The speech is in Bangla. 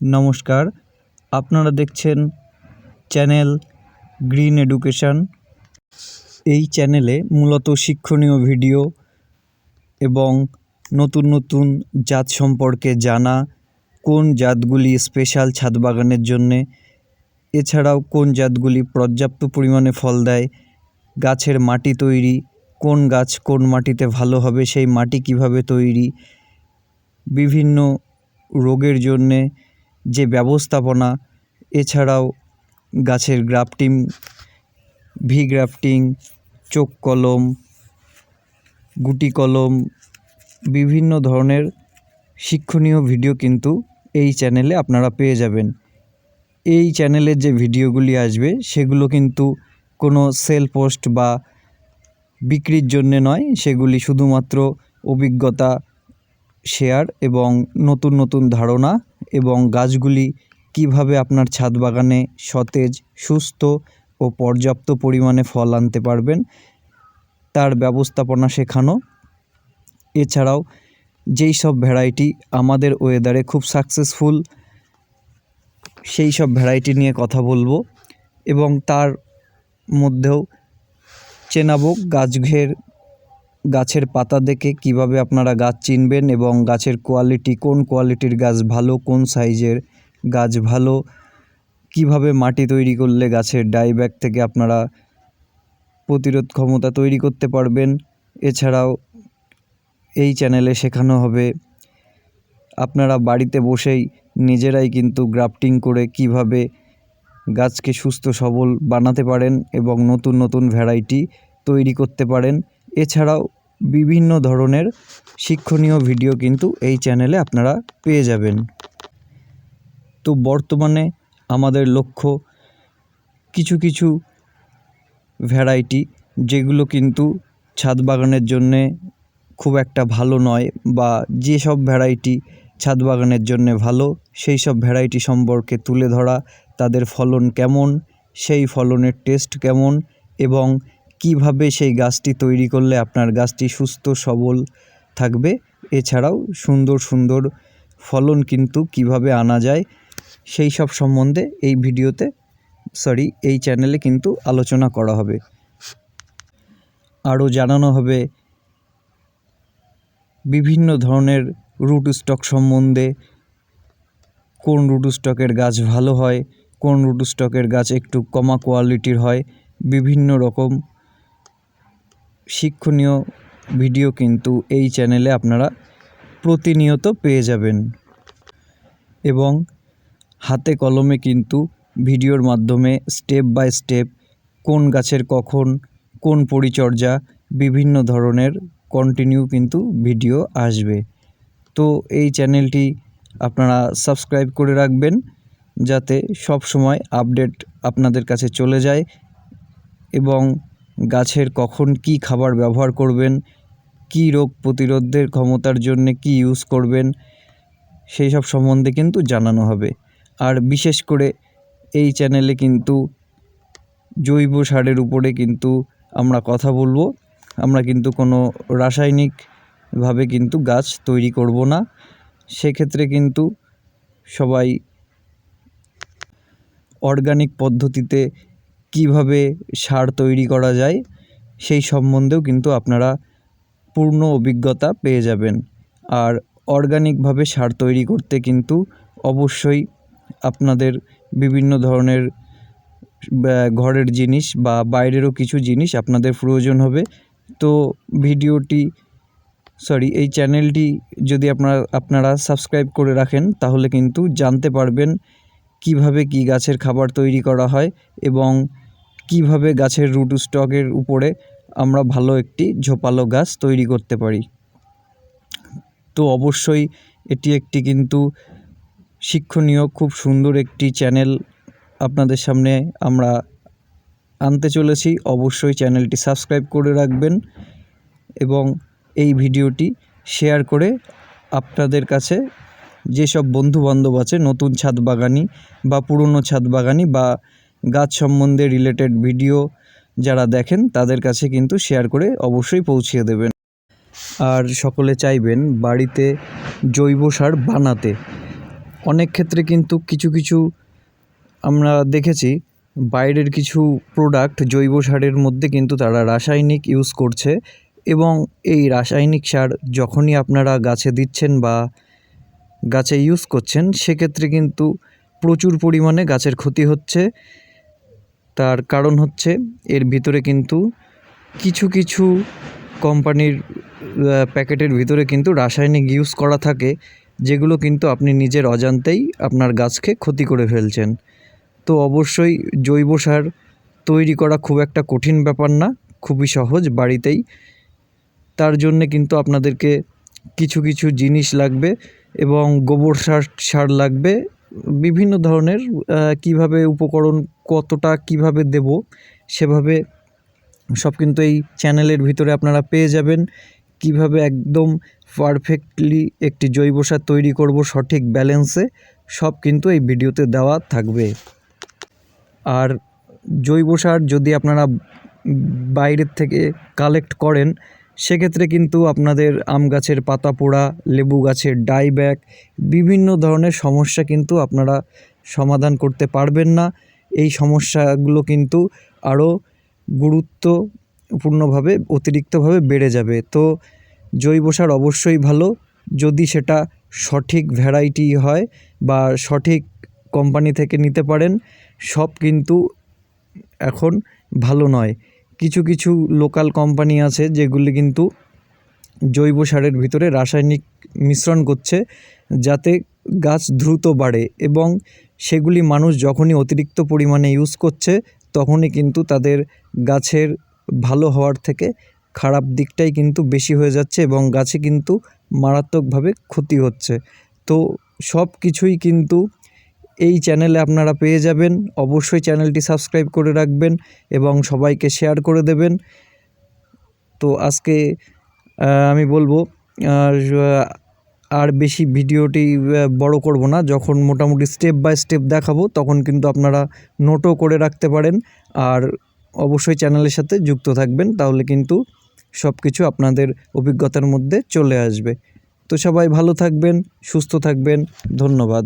নমস্কার, আপনারা দেখছেন চ্যানেল গ্রিন এডুকেশন। এই চ্যানেলে মূলত শিক্ষণীয় ভিডিও এবং নতুন নতুন জাত সম্পর্কে জানা, কোন জাতগুলি স্পেশাল ছাদ বাগানের জন্যে, এছাড়াও কোন জাতগুলি পর্যাপ্ত পরিমাণে ফল দেয়, গাছের মাটি তৈরি, কোন গাছ কোন মাটিতে ভালো হবে, সেই মাটি কিভাবে তৈরি, বিভিন্ন রোগের জন্যে যে ব্যবস্থাপনা, এছাড়াও গাছের গ্রাফটিং, ভি গ্রাফটিং, চোখ কলম, গুটি কলম, বিভিন্ন ধরনের শিক্ষণীয় ভিডিও কিন্তু এই চ্যানেলে আপনারা পেয়ে যাবেন। এই চ্যানেলের যে ভিডিওগুলি আসবে সেগুলো কিন্তু কোনো সেল পোস্ট বা বিক্রির জন্যে নয়, সেগুলি শুধুমাত্র অভিজ্ঞতা শেয়ার এবং নতুন নতুন ধারণা এবং গাছগুলি কিভাবে আপনার ছাদ বাগানে সতেজ, সুস্থ ও পর্যাপ্ত পরিমাণে ফল আনতে পারবেন তার ব্যবস্থাপনা শেখানো। এছাড়াও যেই সব ভ্যারাইটি আমাদের ওয়েদারে খুব সাকসেসফুল, সেই সব ভ্যারাইটি নিয়ে কথা বলবো এবং তার মধ্যেও চেনাবো গাছের পাতা দেখে কিভাবে আপনারা গাছ চিনবেন এবং গাছের কোয়ালিটি, কোন কোয়ালিটির গাছ ভালো, কোন সাইজের গাছ ভালো, কিভাবে মাটি তৈরি করলে গাছের ডাইব্যাক থেকে আপনারা প্রতিরোধ ক্ষমতা তৈরি করতে পারবেন। এছাড়াও এই চ্যানেলে শেখানো হবে আপনারা বাড়িতে বসেই নিজেরাই কিন্তু গ্রাফটিং করে কিভাবে গাছকে সুস্থ সবল বানাতে পারেন এবং নতুন নতুন ভ্যারাইটি তৈরি করতে পারেন। এছাড়াও বিভিন্ন ধরনের শিক্ষণীয় ভিডিও কিন্তু এই চ্যানেলে আপনারা পেয়ে যাবেন। তো বর্তমানে আমাদের লক্ষ্য কিছু কিছু ভ্যারাইটি যেগুলো কিন্তু ছাদ বাগানের জন্যে খুব একটা ভালো নয়, বা যেসব ভ্যারাইটি ছাদ বাগানের জন্যে ভালো সেই সব ভ্যারাইটি সম্পর্কে তুলে ধরা, তাদের ফলন কেমন, সেই ফলনের টেস্ট কেমন এবং কিভাবে সেই গাছটি তৈরি করলে আপনার গাছটি সুস্থ সবল থাকবে, এছাড়াও সুন্দর সুন্দর ফলন কিন্তু কিভাবে আনা যায় সেই সব সম্বন্ধে এই চ্যানেলে কিন্তু আলোচনা করা হবে। আরও জানানো হবে বিভিন্ন ধরনের রুট স্টক সম্বন্ধে, কোন রুট স্টকের গাছ ভালো হয়, কোন রুট স্টকের গাছ একটু কমা কোয়ালিটির হয়। বিভিন্ন রকম শিক্ষণীয় ভিডিও কিন্তু এই চ্যানেলে আপনারা প্রতিনিয়ত পেয়ে যাবেন এবং হাতে কলমে কিন্তু ভিডিওর মাধ্যমে স্টেপ বাই স্টেপ কোন গাছের কখন কোন পরিচর্যা, বিভিন্ন ধরনের কন্টিনিউ কিন্তু ভিডিও আসবে। তো এই চ্যানেলটি আপনারা সাবস্ক্রাইব করে রাখবেন যাতে সব সময় আপডেট আপনাদের কাছে চলে যায় এবং গাছের কখন কি খাবার ব্যবহার করবেন, কি রোগ প্রতিরোধের ক্ষমতার জন্য কি ইউজ করবেন, সেই সব সম্বন্ধে কিন্তু জানানো হবে। আর বিশেষ করে এই চ্যানেলে কিন্তু জৈব সারের উপরে কিন্তু আমরা কথা বলবো। আমরা কিন্তু কোনো রাসায়নিকভাবে কিন্তু গাছ তৈরি করব না। সেক্ষেত্রে কিন্তু সবাই অর্গানিক পদ্ধতিতে কিভাবে সার তৈরি করা যায় সেই সম্বন্ধেও কিন্তু আপনারা পূর্ণ অভিজ্ঞতা পেয়ে যাবেন। আর অর্গানিকভাবে সার তৈরি করতে কিন্তু অবশ্যই আপনাদের বিভিন্ন ধরনের ঘরের জিনিস বা বাইরেরও কিছু জিনিস আপনাদের প্রয়োজন হবে। তো এই চ্যানেলটি যদি আপনারা সাবস্ক্রাইব করে রাখেন তাহলে কিন্তু জানতে পারবেন কিভাবে কি গাছের খাবার তৈরি করা হয় এবং কিভাবে গাছের রুট স্টকের উপরে আমরা ভালো একটি ঝোপালো গাছ তৈরি করতে পারি। তো অবশ্যই এটি একটি কিন্তু শিক্ষণীয় খুব সুন্দর একটি চ্যানেল আপনাদের সামনে আমরা আনতে চলেছি। অবশ্যই চ্যানেলটি সাবস্ক্রাইব করে রাখবেন এবং এই ভিডিওটি শেয়ার করে আপনাদের কাছে যেসব বন্ধুবান্ধব আছে নতুন ছাদ বাগানি বা পুরনো ছাদ বাগানি বা গাছ সম্বন্ধে রিলেটেড ভিডিও যারা দেখেন তাদের কাছে কিন্তু শেয়ার করে অবশ্যই পৌঁছিয়ে দেবেন। আর সকলে চাইবেন বাড়িতে জৈব সার বানাতে, অনেক ক্ষেত্রে কিন্তু কিছু আমরা দেখেছি বাইরের কিছু প্রোডাক্ট জৈব সারের মধ্যে কিন্তু তারা রাসায়নিক ইউজ করছে, এবং এই রাসায়নিক সার যখনই আপনারা গাছে দিচ্ছেন বা গাছে ইউজ করছেন সেক্ষেত্রে কিন্তু প্রচুর পরিমাণে গাছের ক্ষতি হচ্ছে। তার কারণ হচ্ছে এর ভিতরে কিন্তু কিছু কোম্পানির প্যাকেটের ভিতরে কিন্তু রাসায়নিক ইউজ করা থাকে, যেগুলো কিন্তু আপনি নিজের অজান্তেই আপনার গাছকে ক্ষতি করে ফেলছেন। তো অবশ্যই জৈব সার তৈরি করা খুব একটা কঠিন ব্যাপার না, খুবই সহজ বাড়িতেই। তার জন্যে কিন্তু আপনাদেরকে কিছু জিনিস লাগবে এবং গোবর সার লাগবে, বিভিন্ন ধরনের কীভাবে উপকরণ কতটা কিভাবে দেব সেভাবে সব কিন্তু এই চ্যানেলের ভিতরে আপনারা পেয়ে যাবেন। কিভাবে একদম পারফেক্টলি একটি জৈব সার তৈরি করব সঠিক ব্যালেন্সে, সব কিন্তু এই ভিডিওতে দেওয়া থাকবে। আর জৈব সার যদি আপনারা বাইরের থেকে কালেক্ট করেন সেক্ষেত্রে কিন্তু আপনাদের আম গাছের পাতা পোড়া, লেবু গাছের ডাইব্যাক, বিভিন্ন ধরনের সমস্যা কিন্তু আপনারা সমাধান করতে পারবেন না। এই সমস্যাগুলো কিন্তু আরও গুরুত্বপূর্ণভাবে অতিরিক্তভাবে বেড়ে যাবে। তো জৈব সার অবশ্যই ভালো যদি সেটা সঠিক ভ্যারাইটি হয় বা সঠিক কোম্পানি থেকে নিতে পারেন। সব কিন্তু এখন ভালো নয়, কিছু লোকাল কোম্পানি আছে যেগুলি কিন্তু জৈব সারের ভিতরে রাসায়নিক মিশ্রণ করছে যাতে গাছ দ্রুত বাড়ে, এবং সেগুলি মানুষ যখনই অতিরিক্ত পরিমাণে ইউজ করছে তখনই কিন্তু তাদের গাছের ভালো হওয়ার থেকে খারাপ দিকটাই কিন্তু বেশি হয়ে যাচ্ছে এবং গাছে কিন্তু মারাত্মকভাবে ক্ষতি হচ্ছে। তো সব কিছুই কিন্তু এই চ্যানেলে আপনারা পেয়ে যাবেন। অবশ্যই চ্যানেলটি সাবস্ক্রাইব করে রাখবেন এবং সবাইকে শেয়ার করে দেবেন। তো আজকে আমি বলবো আর বেশি ভিডিওটি বড় করব না, যখন মোটামুটি স্টেপ বাই স্টেপ দেখাবো তখন কিন্তু আপনারা নোটও করে রাখতে পারেন। আর অবশ্যই চ্যানেলের সাথে যুক্ত থাকবেন, তাহলে কিন্তু সব কিছু আপনাদের অভিজ্ঞতার মধ্যে চলে আসবে। তো সবাই ভালো থাকবেন, সুস্থ থাকবেন, ধন্যবাদ।